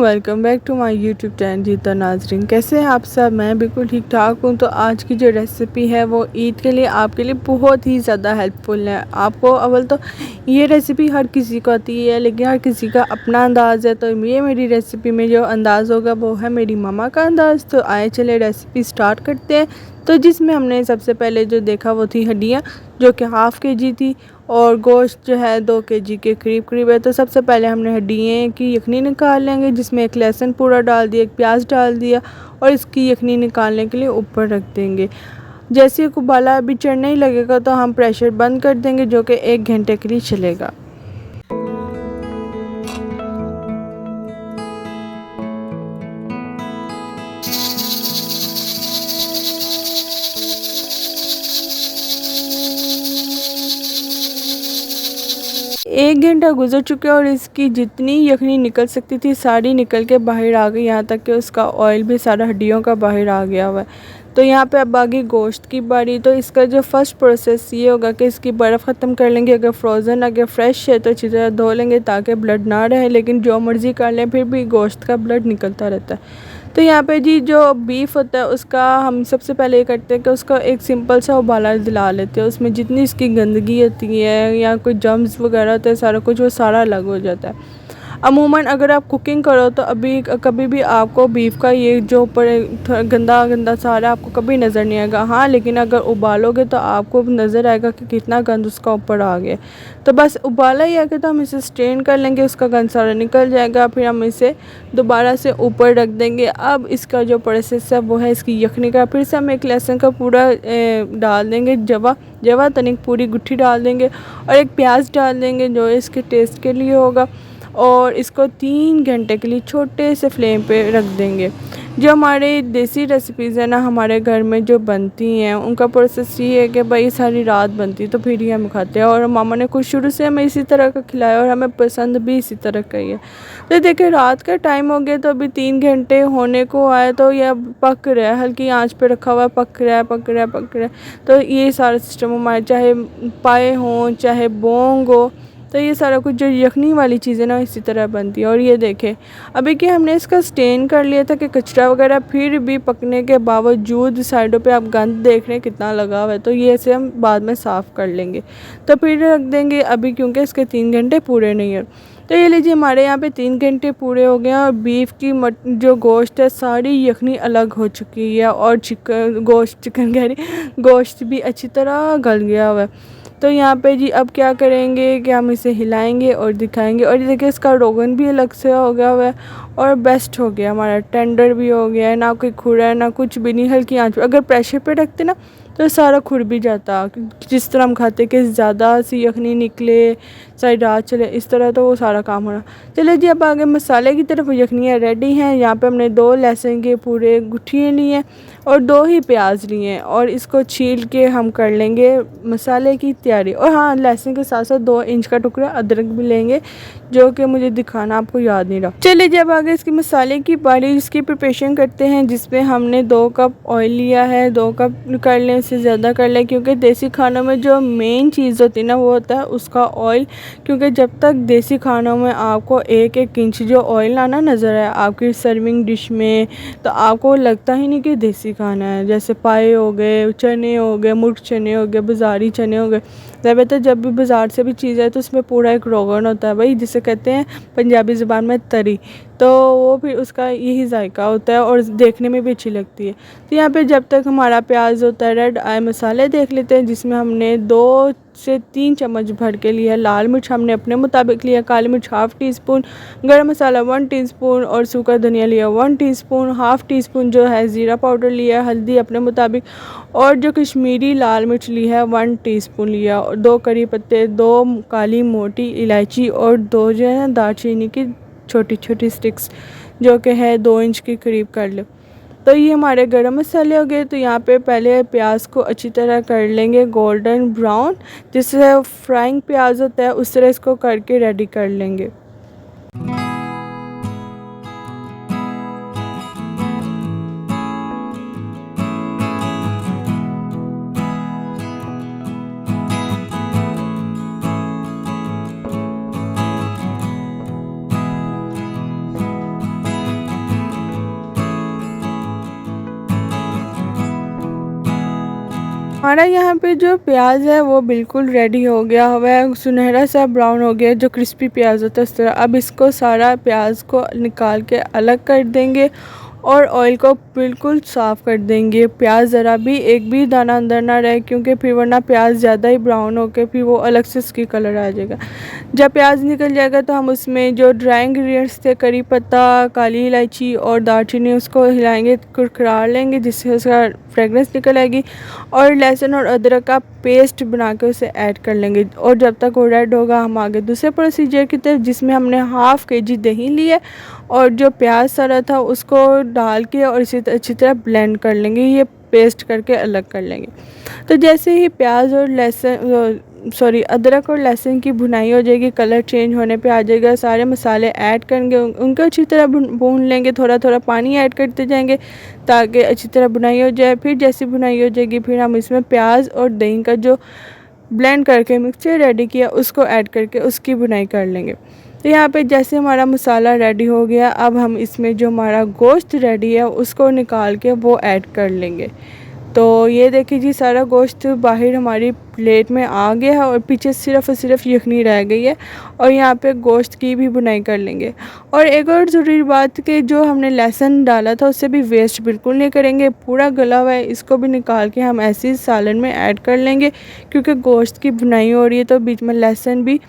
Welcome back to my YouTube channel जीता नाजरीन। कैसे हैं आप सब? मैं बिल्कुल ठीक ठाक हूँ। तो आज की जो रेसिपी है वो ईद के लिए आपके लिए बहुत ही ज़्यादा हेल्पफुल है। आपको अव्वल तो ये रेसिपी हर किसी को आती है, लेकिन हर किसी का अपना अंदाज़ है। तो ये मेरी रेसिपी में जो अंदाज़ होगा वो है मेरी मम्मा का अंदाज़। तो आए चले रेसिपी स्टार्ट करते हैं। तो जिसमें हमने सबसे पहले जो देखा वो थी हड्डियाँ, जो कि हाफ़ केजी थी, और गोश्त जो है 2 केजी के करीब है। तो सबसे पहले हमने हड्डियों की यखनी निकाल लेंगे, जिसमें एक लहसुन पूरा डाल दिया, एक प्याज डाल दिया, और इसकी यखनी निकालने के लिए ऊपर रख देंगे। जैसे एक उबाला अभी चढ़ने ही लगेगा तो हम प्रेशर बंद कर देंगे, जो कि 1 घंटे के लिए चलेगा। 1 घंटा गुजर चुका है और इसकी जितनी यखनी निकल सकती थी सारी निकल के बाहर आ गई, यहाँ तक कि उसका ऑयल भी सारा हड्डियों का बाहर आ गया हुआ है। तो यहाँ पे अब आ गई गोश्त की बारी। तो इसका जो फर्स्ट प्रोसेस ये होगा कि इसकी बर्फ़ ख़त्म कर लेंगे। अगर फ्रोज़न अगर फ्रेश है तो अच्छी तरह धो लेंगे ताकि ब्लड ना रहे, लेकिन जो मर्ज़ी कर लें फिर भी गोश्त का ब्लड निकलता रहता है। तो यहाँ पे जी जो बीफ होता है उसका हम सबसे पहले ये करते हैं कि उसका एक सिंपल सा उबाला दिला लेते हैं। उसमें जितनी इसकी गंदगी होती है या कोई जर्म्स वगैरह होते हैं सारा कुछ वो सारा अलग हो जाता है। अमूमन अगर आप कुकिंग करो तो अभी कभी भी आपको बीफ का ये जो ऊपर गंदा गंदा सारा आपको कभी नज़र नहीं आएगा। हाँ, लेकिन अगर उबालोगे तो आपको नज़र आएगा कि कितना गंद उसका ऊपर आ गया। तो बस उबाला ही आके तो हम इसे स्ट्रेन कर लेंगे, उसका गंद सारा निकल जाएगा। फिर हम इसे दोबारा से ऊपर रख देंगे। अब इसका जो प्रोसेस है वो है इसकी यखनी का। फिर से हम एक लहसुन का पूरा डाल देंगे, जवा तनिक पूरी गुट्ठी डाल देंगे, और एक प्याज डाल देंगे जो इसके टेस्ट के लिए होगा, और इसको 3 घंटे के लिए छोटे से फ्लेम पे रख देंगे। जो हमारे देसी रेसिपीज़ है ना हमारे घर में जो बनती हैं उनका प्रोसेस ये है कि भाई सारी रात बनती है तो फिर ही हम खाते हैं, और मामा ने कुछ शुरू से हमें इसी तरह का खिलाया और हमें पसंद भी इसी तरह का ही है। तो देखिए रात का टाइम हो गया तो अभी 3 घंटे होने को आया, तो यह पक रहा है, हल्की आंच पे रखा हुआ है, पक रहा है। तो ये सारा सिस्टम हमारे चाहे पाए हों चाहे बोंग हो, तो ये सारा कुछ जो यखनी वाली चीज़ें ना इसी तरह बनती है। और ये देखें अभी कि हमने इसका स्टेन कर लिया था कि कचरा वगैरह, फिर भी पकने के बावजूद साइडों पे आप गंद देख रहे हैं कितना लगा हुआ है। तो ये इसे हम बाद में साफ़ कर लेंगे, तो फिर रख देंगे अभी, क्योंकि इसके 3 घंटे पूरे नहीं है। तो ये लीजिए हमारे यहाँ पे 3 घंटे पूरे हो गए हैं, और बीफ की जो गोश्त है सारी यखनी अलग हो चुकी है, और चिकन कह रही गोश्त भी अच्छी तरह गल गया हुआ है। तो यहाँ पे जी अब क्या करेंगे कि हम इसे हिलाएंगे और दिखाएंगे। और ये देखिए इसका रोगन भी अलग से हो गया हुआ है, और बेस्ट हो गया, हमारा टेंडर भी हो गया है, ना कोई खुरा है ना कुछ भी नहीं। हल्की आंच पे अगर प्रेशर पे रखते ना तो सारा खुर भी जाता, जिस तरह हम खाते कि ज़्यादा सी यखनी निकले सारी रात चले, इस तरह तो वो सारा काम होना। चलिए जी अब आगे मसाले की तरफ। यखनियाँ रेडी हैं। यहाँ पे हमने 2 लहसुन के पूरे गुठिए लिए हैं और 2 ही प्याज लिए हैं, और इसको छील के हम कर लेंगे मसाले की तैयारी। और हाँ, लहसुन के साथ साथ 2 इंच का टुकड़ा अदरक भी लेंगे, जो कि मुझे दिखाना आपको याद नहीं रहा। चलिए जब आगे इसकी मसाले की बारी इसकी प्रिपरेशन करते हैं, जिसमें हमने 2 कप ऑयल लिया है। 2 कप कर लें, इससे ज़्यादा कर लें, क्योंकि देसी खानों में जो मेन चीज़ होती है ना वो होता है उसका ऑयल। क्योंकि जब तक देसी खानों में आपको 1-1 इंच जो ऑयल आना नज़र आए आपकी सर्विंग डिश में, तो आपको लगता ही नहीं कि देसी खाना है। जैसे पाए हो गए, चने हो गए, मुर्ग चने हो गए, बाज़ारी चने हो गए। ज़्यादातर जब भी बाज़ार से भी चीज़ आए तो उसमें पूरा एक रोगन होता है भाई, जिसे कहते हैं पंजाबी ज़ुबान में तरी। तो वो फिर उसका यही जायका होता है और देखने में भी अच्छी लगती है। तो यहाँ पे जब तक हमारा प्याज होता है रेड, आए मसाले देख लेते हैं, जिसमें हमने 2 से 3 चम्मच भर के लिया लाल मिर्च, हमने अपने मुताबिक लिया। काली मिर्च ½ टीस्पून, गरम मसाला 1 टीस्पून, और सूखा धनिया लिया 1 टीस्पून, ½ टीस्पून जो है ज़ीरा पाउडर लिया, हल्दी अपने मुताबिक, और जो कश्मीरी लाल मिर्च ली है 1 टीस्पून लिया, और 2 करी पत्ते, 2 काली मोटी इलायची, और 2 जो है दालचीनी की छोटी छोटी स्टिक्स, जो कि है 2 इंच के करीब कर लो। तो ये हमारे गरम मसाले हो गए। तो यहाँ पे पहले प्याज को अच्छी तरह कर लेंगे गोल्डन ब्राउन, जिससे फ्राइंग प्याज होता है उस तरह इसको करके रेडी कर लेंगे। हमारा यहाँ पे जो प्याज है वो बिल्कुल रेडी हो गया हुआ है, सुनहरा सा ब्राउन हो गया, जो क्रिस्पी प्याज होता है इस तरह। अब इसको सारा प्याज को निकाल के अलग कर देंगे और ऑयल को बिल्कुल साफ़ कर देंगे। प्याज ज़रा भी एक भी दाना अंदर ना रहे, क्योंकि फिर वरना प्याज ज़्यादा ही ब्राउन होकर फिर वो अलग से उसकी कलर आ जाएगा। जब प्याज निकल जाएगा तो हम उसमें जो ड्राई इंग्रेडिएंट्स थे, करी पत्ता, काली इलायची और दालचीनी, उसको हिलाएंगे, कुरकुरा लेंगे, जिससे उसका फ्रेगनेंस निकल आएगी। और लहसुन और अदरक का पेस्ट बना के उसे ऐड कर लेंगे। और जब तक वो रेड होगा हम आगे दूसरे प्रोसीजर की तरफ, जिसमें हमने हाफ़ kg दही लिया और जो प्याज सारा था उसको डाल के और इसी अच्छी तरह ब्लेंड कर लेंगे, ये पेस्ट करके अलग कर लेंगे। तो जैसे ही प्याज और लहसुन अदरक और लहसुन की भुनाई हो जाएगी, कलर चेंज होने पे आ जाएगा, सारे मसाले ऐड करेंगे, उनको अच्छी तरह भून लेंगे, थोड़ा थोड़ा पानी ऐड करते जाएंगे ताकि अच्छी तरह भुनाई हो जाए। फिर जैसी भुनाई हो जाएगी फिर हम इसमें प्याज और दही का जो ब्लेंड करके मिक्सचर रेडी किया उसको ऐड करके उसकी भुनाई कर लेंगे। तो यहाँ पे जैसे हमारा मसाला रेडी हो गया, अब हम इसमें जो हमारा गोश्त रेडी है उसको निकाल के वो ऐड कर लेंगे। तो ये देखिए जी, सारा गोश्त बाहर हमारी प्लेट में आ गया है और पीछे सिर्फ़ और सिर्फ यखनी रह गई है। और यहाँ पे गोश्त की भी भुनाई कर लेंगे। और एक और ज़रूरी बात कि जो हमने लहसुन डाला था उससे भी वेस्ट बिल्कुल नहीं करेंगे, पूरा गला हुआ है, इसको भी निकाल के हम ऐसे ही सालन में ऐड कर लेंगे। क्योंकि गोश्त की भुनाई हो रही है तो बीच में लहसुन भी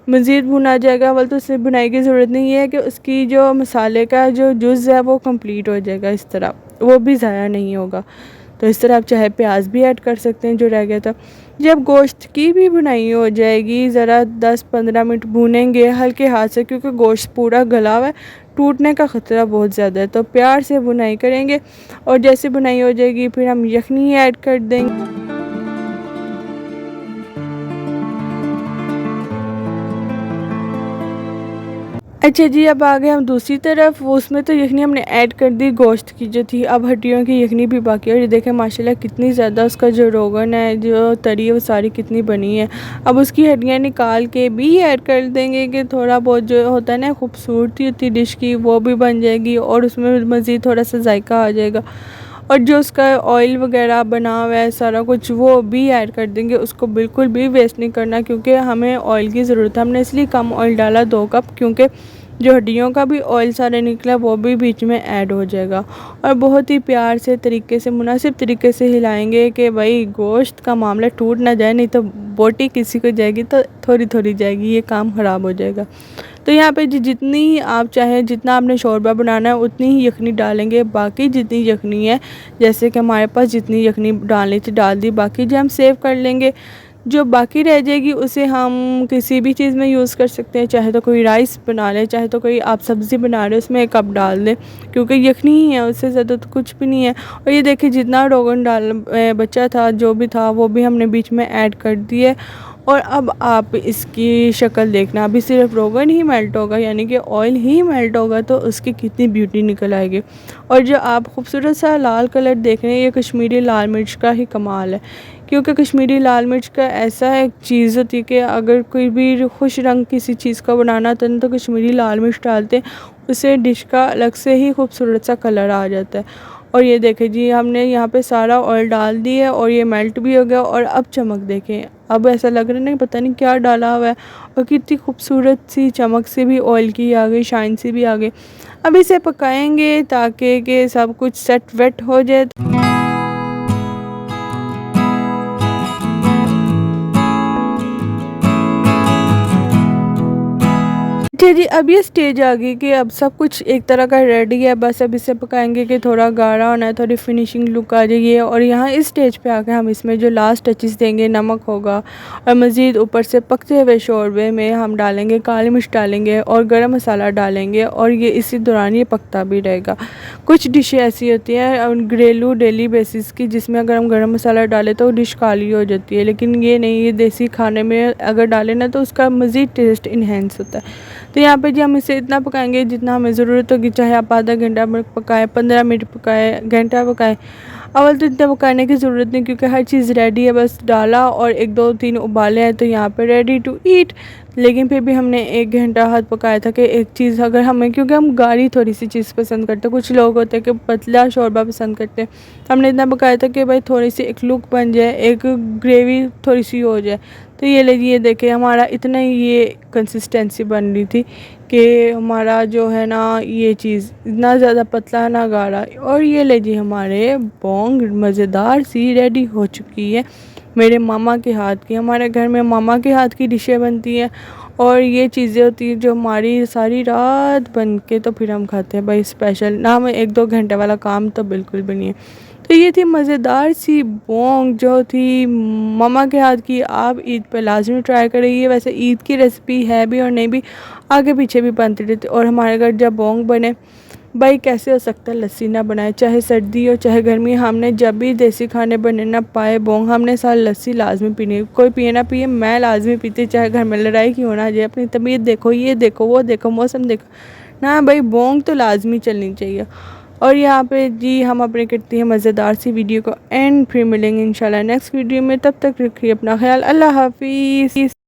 मज़ीद भुना जाएगा। तो उससे भुनाई की ज़रूरत नहीं है कि उसकी जो मसाले का जो जुज़ है वो कंप्लीट हो जाएगा, इस तरह वो भी ज़ाया नहीं होगा। तो इस तरह आप चाहे प्याज भी ऐड कर सकते हैं जो रह गया था। जब गोश्त की भी भुनाई हो जाएगी, ज़रा 10-15 मिनट भूनेंगे हल्के हाथ से, क्योंकि गोश्त पूरा गला हुआ है, टूटने का ख़तरा बहुत ज़्यादा है। तो प्यार से भुनाई करेंगे और जैसे भुनाई हो जाएगी फिर हम यखनी ऐड कर देंगे। अच्छा जी, अब आ गए हम दूसरी तरफ। वो उसमें तो यखनी हमने ऐड कर दी गोश्त की जो थी, अब हड्डियों की यखनी भी बाकी है। और ये देखें माशाल्लाह कितनी ज़्यादा उसका जो रोगन है, जो तरी है, वो सारी कितनी बनी है। अब उसकी हड्डियाँ निकाल के भी ऐड कर देंगे कि थोड़ा बहुत जो होता है ना खूबसूरती होती है डिश की, वो भी बन जाएगी और उसमें मज़ीद थोड़ा सा जायका आ जाएगा। और जो उसका ऑयल वगैरह बना हुआ है सारा कुछ वो भी ऐड कर देंगे, उसको बिल्कुल भी वेस्ट नहीं करना, क्योंकि हमें ऑयल की ज़रूरत है। हमने इसलिए कम ऑयल डाला 2 कप, क्योंकि जो हड्डियों का भी ऑयल सारा निकला वो भी बीच में ऐड हो जाएगा। और बहुत ही प्यार से तरीके से, मुनासिब तरीके से हिलाएंगे कि भाई गोश्त का मामला टूट ना जाए, नहीं तो बोटी किसी को जाएगी तो थोड़ी थोड़ी जाएगी, ये काम ख़राब हो जाएगा। तो यहाँ पे जितनी आप चाहें, जितना आपने शोरबा बनाना है उतनी ही यखनी डालेंगे। बाकी जितनी यखनी है, जैसे कि हमारे पास जितनी यखनी डालनी थी डाल दी, बाकी जो हम सेव कर लेंगे, जो बाकी रह जाएगी उसे हम किसी भी चीज़ में यूज़ कर सकते हैं। चाहे तो कोई राइस बना लें, चाहे तो कोई आप सब्ज़ी बना रहे हो उसमें 1 कप डाल दें, क्योंकि यखनी ही है, उससे ज़्यादा तो कुछ भी नहीं है। और ये देखिए जितना रोगन बचा था, जो भी था वो भी हमने बीच में ऐड कर दिए। और अब आप इसकी शक्ल देखना, अभी सिर्फ रोगन ही मेल्ट होगा, यानी कि ऑयल ही मेल्ट होगा, तो उसकी कितनी ब्यूटी निकल आएगी। और जो आप खूबसूरत सा लाल कलर देख रहे हैं, ये कश्मीरी लाल मिर्च का ही कमाल है। क्योंकि कश्मीरी लाल मिर्च का ऐसा एक चीज़ होती है कि अगर कोई भी खुश रंग किसी चीज़ का बनाना होता है तो कश्मीरी लाल मिर्च डालते हैं, उससे डिश का अलग से ही खूबसूरत सा कलर आ जाता है। और ये देखें जी, हमने यहाँ पे सारा ऑयल डाल दिया है और ये मेल्ट भी हो गया। और अब चमक देखें, अब ऐसा लग रहा है ना पता नहीं क्या डाला हुआ है, और कितनी खूबसूरत सी चमक से भी ऑयल की आ गई, शाइन सी भी आ गई। अब इसे पकाएंगे ताकि कि सब कुछ सेट वेट हो जाए। अच्छा जी, अब ये स्टेज आ गई कि अब सब कुछ एक तरह का रेडी है, बस अब इसे पकाएंगे कि थोड़ा गाढ़ा होना है, थोड़ी फिनिशिंग लुक आ जाएगी। और यहाँ इस स्टेज पे आके हम इसमें जो लास्ट टचेस देंगे, नमक होगा और मज़ीद ऊपर से पकते हुए शोरबे में हम डालेंगे काली मिर्च डालेंगे और गरम मसाला डालेंगे। और ये इसी दौरान ये पकता भी रहेगा। कुछ डिशें ऐसी होती हैं घरेलू डेली बेसिस की, जिसमें अगर हम गरम मसाला डालें तो डिश काली हो जाती है, लेकिन ये नहीं, ये देसी खाने में अगर डालें ना तो उसका मज़ीद टेस्ट इन्हेंस होता है। तो यहाँ पे जी हम इसे इतना पकाएंगे जितना हमें ज़रूरत होगी, चाहे आप आधा घंटा पकाएं, 15 मिनट पकाएं, घंटा पकाएं, अव्वल तो इतना पकाने की ज़रूरत नहीं क्योंकि हर चीज़ रेडी है, बस डाला और 1-2-3 उबाले हैं तो यहाँ पे रेडी टू ईट। लेकिन फिर भी हमने 1 घंटा हाथ पकाया था कि एक चीज़ अगर हमें, क्योंकि हम गाढ़ी थोड़ी सी चीज़ पसंद करते हैं, कुछ लोग होते हैं कि पतला शोरबा पसंद करते हैं। हमने इतना पकाया था कि भाई थोड़ी सी एक लुक बन जाए, एक ग्रेवी थोड़ी सी हो जाए। तो ये लीजिए देखें हमारा इतना ही ये कंसिस्टेंसी बन रही थी कि हमारा जो है ना ये चीज़ ना ज़्यादा पतला ना गाढ़ा। और ये लीजिए हमारे बोंग मज़ेदार सी रेडी हो चुकी है, मेरे मामा के हाथ की। हमारे घर में मामा के हाथ की डिशें बनती हैं और ये चीज़ें होती हैं जो हमारी सारी रात बन के तो फिर हम खाते हैं भाई स्पेशल ना। हमें 1-2 घंटे वाला काम तो बिल्कुल भी नहीं है। तो ये थी मज़ेदार सी बोंग जो थी मामा के हाथ की। आप ईद पे लाजमी ट्राई करिए। वैसे ईद की रेसिपी है भी और नहीं भी, आगे पीछे भी बनती रहती। और हमारे घर जब बोंग बने, भाई कैसे हो सकता है लस्सी ना बनाए, चाहे सर्दी हो चाहे गर्मी। हमने जब भी देसी खाने बने ना पाए बोंग, हमने साल लस्सी लाजमी पीनी है। कोई पिए ना पिए, मैं लाजमी पीती, चाहे घर में लड़ाई क्यों ना जाए। अपनी तबीयत देखो, ये देखो, वो देखो, मौसम देखो ना, भाई बोंग तो लाजमी चलनी चाहिए। और यहाँ पे जी हम अपने करती हैं मज़ेदार सी वीडियो को एंड, फिर मिलेंगे इंशाल्लाह नेक्स्ट वीडियो में। तब तक रखिए अपना ख्याल। अल्लाह हाफिज़।